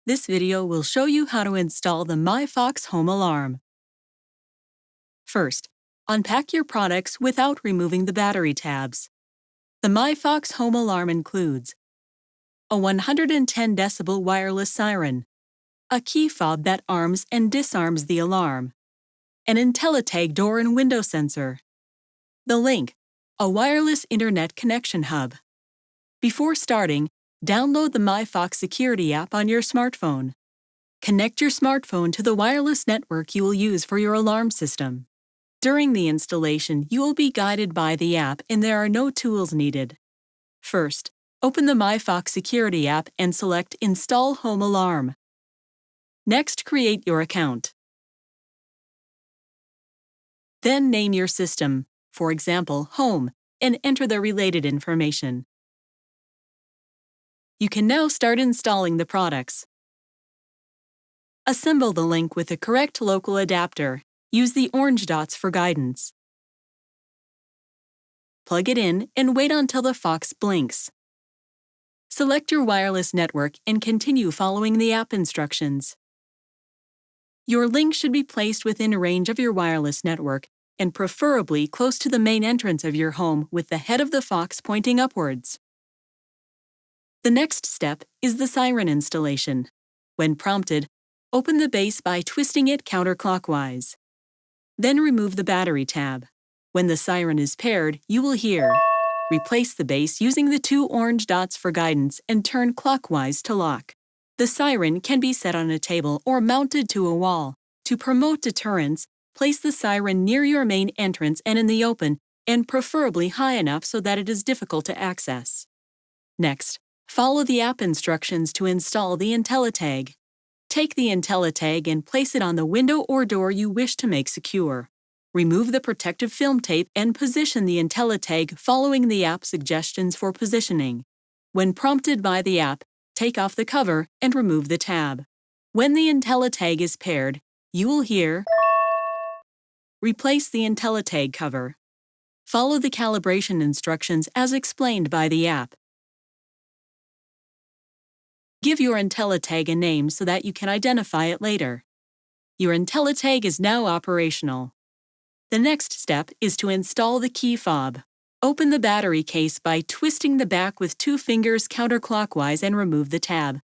This video will show you how to install the MyFox home alarm. First, unpack your products without removing the battery tabs. The MyFox home alarm includes a 110 decibel wireless siren, a key fob that arms and disarms the alarm, an IntelliTag door and window sensor, the link, a wireless internet connection hub. Before starting, download the MyFox security app on your smartphone. Connect your smartphone to the wireless network you will use for your alarm system. During the installation, you will be guided by the app and there are no tools needed. First, open the MyFox security app and select Install Home Alarm. Next, create your account. Then name your system, for example, Home, and enter the related information. You can now start installing the products. Assemble the link with the correct local adapter. Use the orange dots for guidance. Plug it in and wait until the Fox blinks. Select your wireless network and continue following the app instructions. Your link should be placed within range of your wireless network and preferably close to the main entrance of your home with the head of the Fox pointing upwards. The next step is the siren installation. When prompted, open the base by twisting it counterclockwise. Then remove the battery tab. When the siren is paired, you will hear. Replace the base using the two orange dots for guidance and turn clockwise to lock. The siren can be set on a table or mounted to a wall. To promote deterrence, place the siren near your main entrance and in the open, and preferably high enough so that it is difficult to access. Next, follow the app instructions to install the IntelliTag. Take the IntelliTag and place it on the window or door you wish to make secure. Remove the protective film tape and position the IntelliTag following the app suggestions for positioning. When prompted by the app, take off the cover and remove the tab. When the IntelliTag is paired, you will hear. Replace the IntelliTag cover. Follow the calibration instructions as explained by the app. Give your IntelliTag a name so that you can identify it later. Your IntelliTag is now operational. The next step is to install the key fob. Open the battery case by twisting the back with two fingers counterclockwise and remove the tab.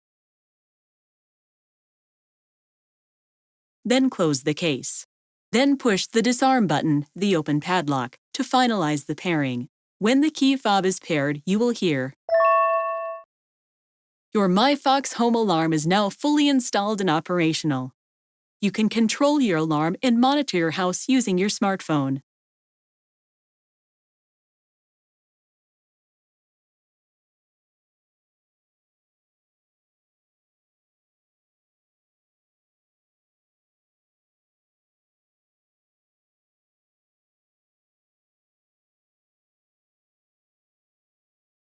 Then close the case. Then push the disarm button, the open padlock, to finalize the pairing. When the key fob is paired, you will hear. Your MyFox home alarm is now fully installed and operational. You can control your alarm and monitor your house using your smartphone.